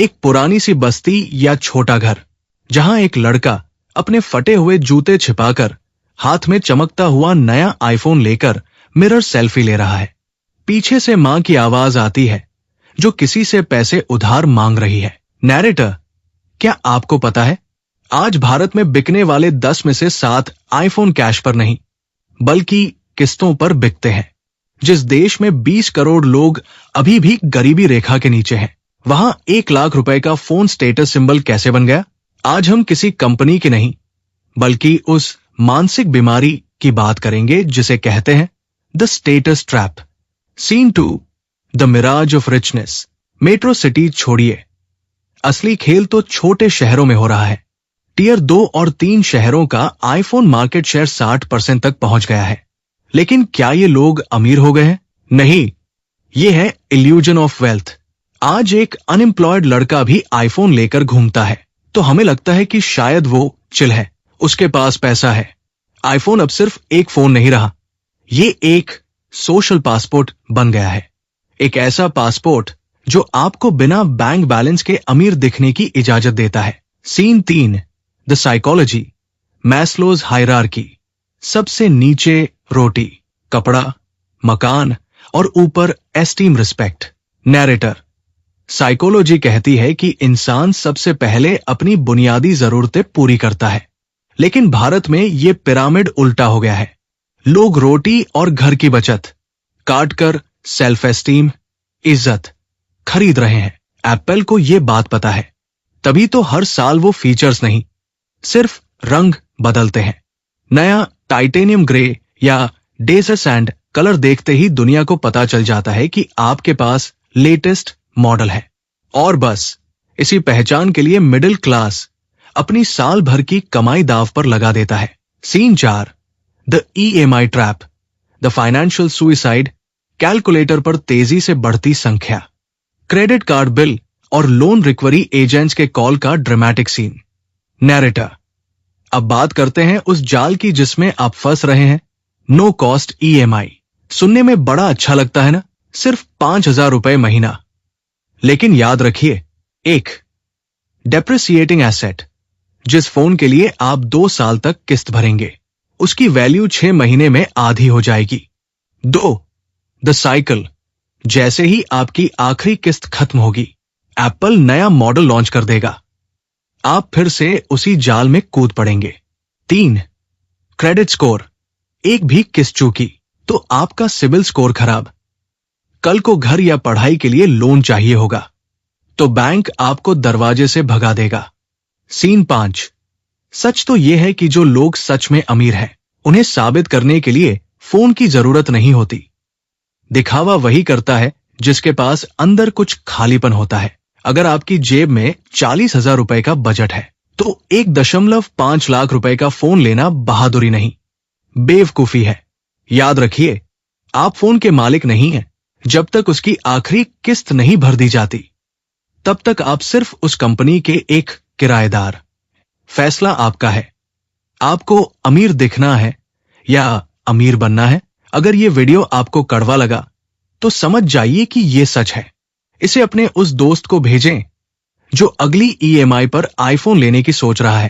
एक पुरानी सी बस्ती या छोटा घर जहां एक लड़का अपने फटे हुए जूते छिपाकर हाथ में चमकता हुआ नया आईफोन लेकर मिरर सेल्फी ले रहा है। पीछे से मां की आवाज आती है जो किसी से पैसे उधार मांग रही है। नैरेटर, क्या आपको पता है आज भारत में बिकने वाले 10 में से 7 आईफोन कैश पर नहीं बल्कि किस्तों पर बिकते हैं। जिस देश में 20 करोड़ लोग अभी भी गरीबी रेखा के नीचे हैं, वहां 1 लाख रुपए का फोन स्टेटस सिंबल कैसे बन गया? आज हम किसी कंपनी की नहीं बल्कि उस मानसिक बीमारी की बात करेंगे जिसे कहते हैं the status trap. Scene 2, the mirage of richness. Metro city छोड़िए, असली खेल तो छोटे शहरों में हो रहा है। टियर 2 और 3 शहरों का आईफोन मार्केट शेयर 60% तक पहुंच गया है। लेकिन क्या ये लोग अमीर हो गए हैं? नहीं, ये है इल्यूजन ऑफ वेल्थ। आज एक अनएम्प्लॉयड लड़का भी आईफोन लेकर घूमता है तो हमें लगता है कि शायद वो चिल है, उसके पास पैसा है। आईफोन अब सिर्फ एक फोन नहीं रहा, ये एक सोशल पासपोर्ट बन गया है। एक ऐसा पासपोर्ट जो आपको बिना बैंक बैलेंस के अमीर दिखने की इजाजत देता है। Scene 3, the psychology, Maslow's hierarchy. सबसे नीचे रोटी, कपड़ा, मकान और ऊपर एस्टीम रिस्पेक्ट। नैरेटर, साइकोलॉजी कहती है कि इंसान सबसे पहले अपनी बुनियादी जरूरतें पूरी करता है, लेकिन भारत में यह पिरामिड उल्टा हो गया है। लोग रोटी और घर की बचत काट कर सेल्फ एस्टीम, इज्जत खरीद रहे हैं। एप्पल को यह बात पता है, तभी तो हर साल वो फीचर्स नहीं सिर्फ रंग बदलते हैं। नया टाइटेनियम ग्रे या डेजर्ट सैंड कलर देखते ही दुनिया को पता चल जाता है कि आपके पास लेटेस्ट मॉडल है। और बस इसी पहचान के लिए मिडिल क्लास अपनी साल भर की कमाई दाव पर लगा देता है। Scene 4, the EMI trap, the financial suicide. Calculator पर तेजी से बढ़ती संख्या, क्रेडिट कार्ड बिल और लोन रिकवरी एजेंट्स के कॉल का ड्रामेटिक सीन। नैरेटर, अब बात करते हैं उस जाल की जिसमें आप फंस रहे हैं। नो कॉस्ट EMI सुनने में बड़ा अच्छा लगता है ना, सिर्फ 5,000 रुपए महीना। लेकिन याद रखिए, एक डेप्रिसिएटिंग एसेट, जिस फोन के लिए आप 2 साल तक किस्त भरेंगे उसकी वैल्यू 6 महीने में आधी हो जाएगी। 2, द साइकिल, जैसे ही आपकी आखिरी किस्त खत्म होगी एप्पल नया मॉडल लॉन्च कर देगा, आप फिर से उसी जाल में कूद पड़ेंगे। 3, क्रेडिट स्कोर, एक भी किस्त चूकी तो आपका सिबिल स्कोर खराब। कल को घर या पढ़ाई के लिए लोन चाहिए होगा तो बैंक आपको दरवाजे से भगा देगा। सीन 5, सच तो यह है कि जो लोग सच में अमीर हैं उन्हें साबित करने के लिए फोन की जरूरत नहीं होती। दिखावा वही करता है जिसके पास अंदर कुछ खालीपन होता है। अगर आपकी जेब में 40,000 रुपए का बजट है तो 1.5 लाख रुपए का फोन लेना बहादुरी नहीं, बेवकूफी है। याद रखिए, आप फोन के मालिक नहीं हैं जब तक उसकी आखिरी किस्त नहीं भर दी जाती। तब तक आप सिर्फ उस कंपनी के एक किराएदार। फैसला आपका है, आपको अमीर दिखना है या अमीर बनना है। अगर ये वीडियो आपको कड़वा लगा तो समझ जाइए कि ये सच है। इसे अपने उस दोस्त को भेजें जो अगली EMI पर आईफोन लेने की सोच रहा है।